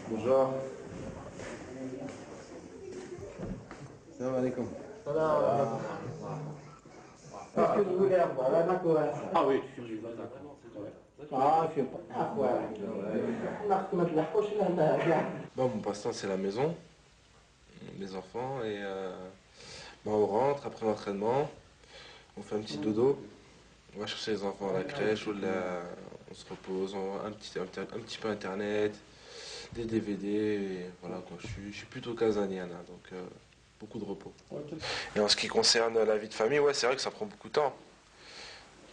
Bonjour. Salam alaikum. Qu'est-ce que vous voulez avoir? La macoa. Ah oui, Je sais pas. Ah, ouais. Bon, mon passe-temps, c'est la maison, mes enfants, et on rentre après l'entraînement, on fait un petit dodo, on va chercher les enfants à la crèche, on se repose, on voit un petit peu internet, des DVD, et voilà quoi. Je suis plutôt casanier, hein, donc beaucoup de repos. Et en ce qui concerne la vie de famille, ouais, c'est vrai que ça prend beaucoup de temps.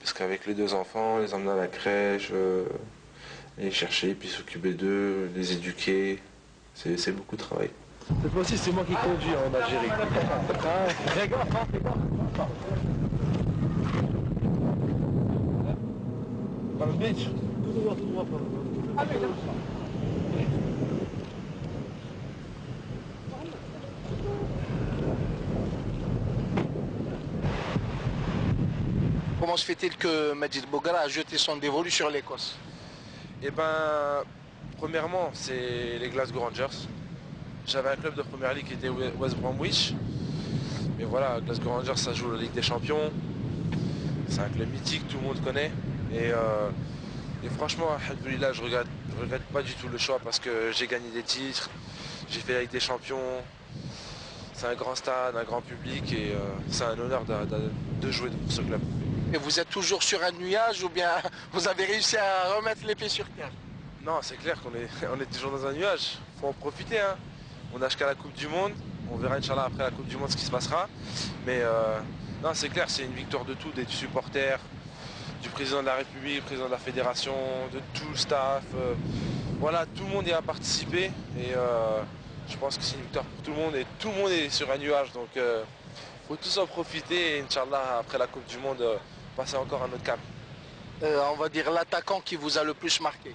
Parce qu'avec les deux enfants, les emmener à la crèche, les chercher, puis s'occuper d'eux, les éduquer, c'est beaucoup de travail. cette fois-ci c'est moi qui conduis en Algérie. Fais gaffe, fais gaffe. Dans le beach. Tout droit. Comment se fait-il que Majid Bougra a jeté son dévolu sur l'Écosse? Eh ben, premièrement, c'est les Glasgow Rangers. J'avais un club de première ligue qui était West Bromwich. Mais voilà, Glasgow Rangers, ça joue la Ligue des Champions. C'est un club mythique, tout le monde connaît. Et franchement, alhamdoulilah, je regrette pas du tout le choix parce que j'ai gagné des titres, j'ai fait la Ligue des Champions. C'est un grand stade, un grand public et c'est un honneur de jouer pour ce club. Et vous êtes toujours sur un nuage ou bien vous avez réussi à remettre les pieds sur terre? Non, c'est clair qu'on est, on est toujours dans un nuage. Faut en profiter, hein. On a jusqu'à la Coupe du Monde. On verra, Inch'Allah, après la Coupe du Monde ce qui se passera. Mais non, c'est clair, c'est une victoire de tout, des supporters, du président de la République, du président de la Fédération, de tout le staff. Voilà, tout le monde y a participé. Et je pense que c'est une victoire pour tout le monde. Et tout le monde est sur un nuage. Donc faut tous en profiter. Et Inch'Allah, après la Coupe du Monde, passer encore un autre cap. On va dire l'attaquant qui vous a le plus marqué,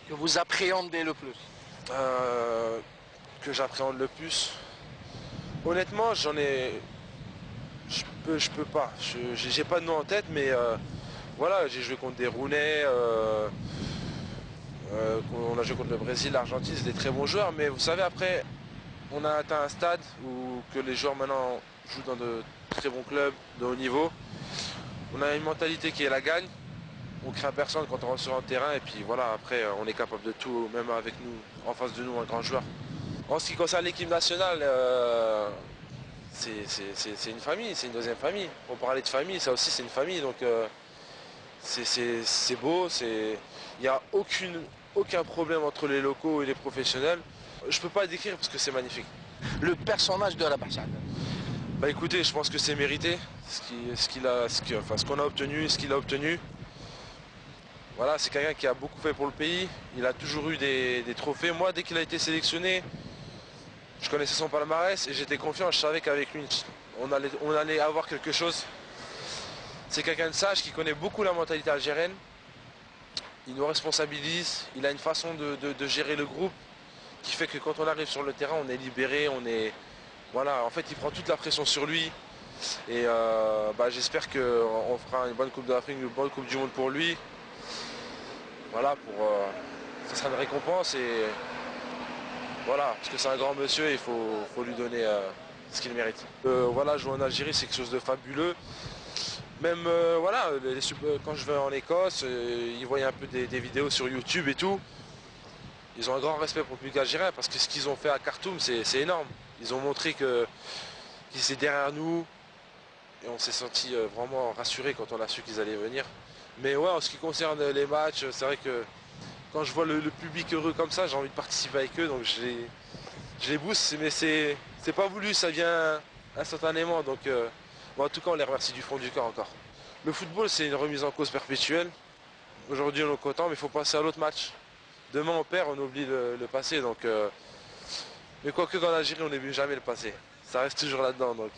que vous appréhendez le plus. Que j'appréhende le plus. Honnêtement, je peux pas. J'ai pas de nom en tête, mais voilà, j'ai joué contre des Rounais. On a joué contre le Brésil, l'Argentine, c'est des très bons joueurs. Mais vous savez, après, on a atteint un stade où que les joueurs maintenant jouent dans de très bons clubs, de haut niveau. On a une mentalité qui est la gagne. On craint personne quand on rentre sur un terrain et puis voilà, après on est capable de tout, même avec nous, en face de nous, un grand joueur. En ce qui concerne l'équipe nationale, c'est une famille, c'est une deuxième famille. On parlait de famille, ça aussi c'est une famille, donc c'est beau, il n'y a aucun problème entre les locaux et les professionnels. Je ne peux pas décrire parce que c'est magnifique. Le personnage de Rabachad. Bah écoutez, je pense que c'est mérité, ce qu'on a obtenu, ce qu'il a obtenu. Voilà, c'est quelqu'un qui a beaucoup fait pour le pays, il a toujours eu des trophées. Moi, dès qu'il a été sélectionné, je connaissais son palmarès et j'étais confiant, je savais qu'avec lui, on allait avoir quelque chose. C'est quelqu'un de sage qui connaît beaucoup la mentalité algérienne. Il nous responsabilise, il a une façon de gérer le groupe qui fait que quand on arrive sur le terrain, on est libéré, Voilà, en fait, il prend toute la pression sur lui. Et j'espère qu'on fera une bonne Coupe d'Afrique, une bonne Coupe du Monde pour lui. Voilà, ça sera une récompense et voilà, parce que c'est un grand monsieur et il faut lui donner ce qu'il mérite. Voilà, jouer en Algérie, c'est quelque chose de fabuleux. Même voilà, quand je vais en Écosse, ils voient un peu des vidéos sur YouTube et tout. Ils ont un grand respect pour le public algérien parce que ce qu'ils ont fait à Khartoum, c'est énorme. Ils ont montré qu'ils étaient derrière nous et on s'est senti vraiment rassuré quand on a su qu'ils allaient venir. Mais ouais, en ce qui concerne les matchs, c'est vrai que quand je vois le public heureux comme ça, j'ai envie de participer avec eux, donc je les booste, mais c'est pas voulu, ça vient instantanément, donc en tout cas on les remercie du fond du cœur encore. Le football c'est une remise en cause perpétuelle. Aujourd'hui on est content, mais il faut passer à l'autre match. Demain on perd, on oublie le passé, donc mais quoique qu'en Algérie on n'oublie jamais le passé. Ça reste toujours là-dedans, donc.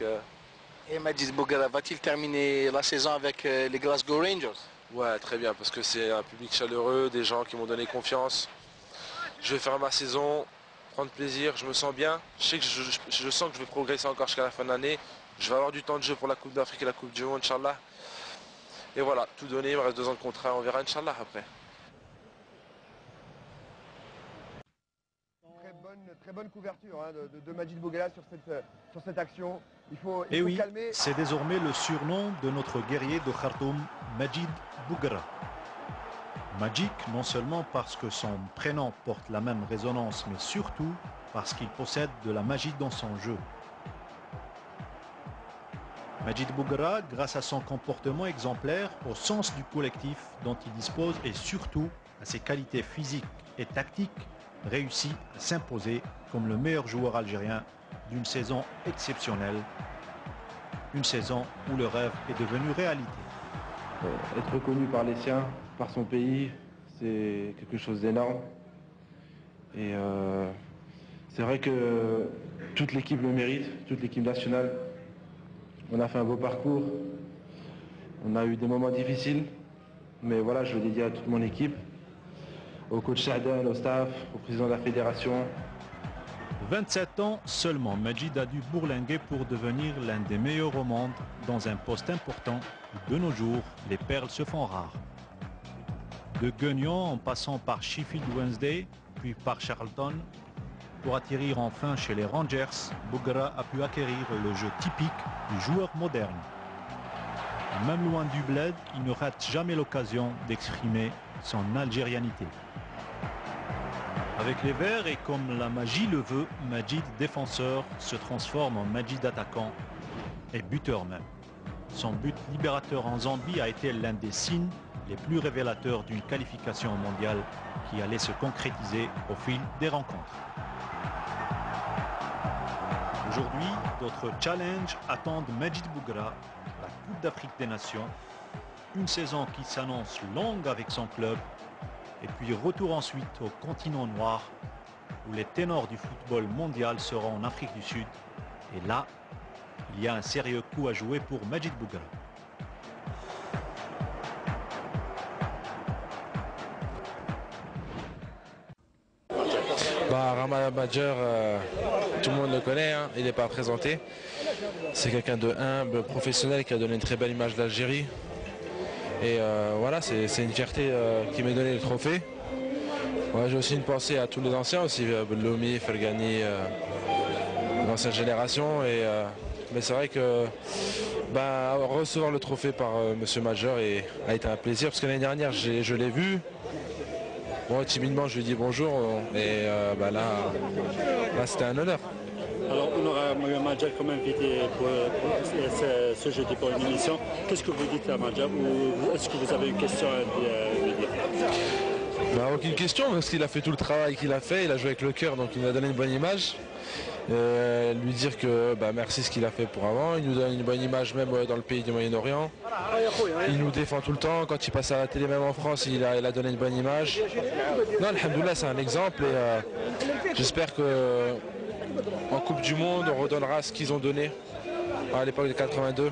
Et Majid Bougra va-t-il terminer la saison avec les Glasgow Rangers? Ouais, très bien, parce que c'est un public chaleureux, des gens qui m'ont donné confiance. Je vais faire ma saison, prendre plaisir, je me sens bien. Je sais que je sens que je vais progresser encore jusqu'à la fin de l'année. Je vais avoir du temps de jeu pour la Coupe d'Afrique et la Coupe du Monde, Inch'Allah. Et voilà, tout donné, il me reste 2 ans de contrat, on verra, Inch'Allah, après. très bonne couverture hein, de Majid Bouguera sur cette action. Il faut oui, calmer. c'est désormais le surnom de notre guerrier de Khartoum, Majid Bouguera. Magique non seulement parce que son prénom porte la même résonance, mais surtout parce qu'il possède de la magie dans son jeu. Majid Bouguera, grâce à son comportement exemplaire, au sens du collectif dont il dispose et surtout à ses qualités physiques et tactiques, réussit à s'imposer comme le meilleur joueur algérien d'une saison exceptionnelle. Une saison où le rêve est devenu réalité. Être reconnu par les siens, par son pays, c'est quelque chose d'énorme. Et c'est vrai que toute l'équipe le mérite, toute l'équipe nationale. On a fait un beau parcours. On a eu des moments difficiles. Mais voilà, je le dédie à toute mon équipe, au coach Shahdan, au staff, au président de la fédération. 27 ans seulement, Majid a dû bourlinguer pour devenir l'un des meilleurs au monde dans un poste important où de nos jours, les perles se font rares. De Guignon en passant par Sheffield Wednesday, puis par Charlton, pour atterrir enfin chez les Rangers, Bouguera a pu acquérir le jeu typique du joueur moderne. Et même loin du bled, il ne rate jamais l'occasion d'exprimer son algérianité. Avec les Verts et comme la magie le veut, Majid défenseur se transforme en Majid attaquant et buteur même. Son but libérateur en Zambie a été l'un des signes les plus révélateurs d'une qualification mondiale qui allait se concrétiser au fil des rencontres. Aujourd'hui, d'autres challenges attendent Majid Bouguera, la Coupe d'Afrique des Nations, une saison qui s'annonce longue avec son club, et puis retour ensuite au continent noir, où les ténors du football mondial seront en Afrique du Sud. Et là, il y a un sérieux coup à jouer pour Majid Bouguera. Ramadan Badjer, tout le monde le connaît, hein, il n'est pas présenté. C'est quelqu'un de humble, professionnel, qui a donné une très belle image d'Algérie. Et voilà, c'est une fierté qui m'est donné le trophée. Ouais, j'ai aussi une pensée à tous les anciens, aussi Belloumi, Fergani, l'ancienne génération. Mais c'est vrai que recevoir le trophée par Monsieur Major a été un plaisir, parce que l'année dernière, je l'ai vu. Bon, timidement, je lui ai dit bonjour, et là c'était un honneur. Alors, on aura Major comme invité pour ce jeudi pour une émission. Qu'est-ce que vous dites à Major, ou est-ce que vous avez une question à lui dire? Aucune question, parce qu'il a fait tout le travail qu'il a fait, il a joué avec le cœur, donc il nous a donné une bonne image. Lui dire que merci ce qu'il a fait pour avant, il nous donne une bonne image même dans le pays du Moyen-Orient. Il nous défend tout le temps, quand il passe à la télé même en France, il a donné une bonne image. Non, alhamdoulilah, c'est un exemple, et j'espère qu'en Coupe du Monde, on redonnera ce qu'ils ont donné à l'époque de 82.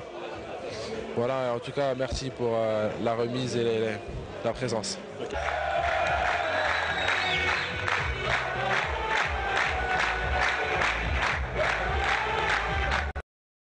Voilà, en tout cas, merci pour la remise et la présence.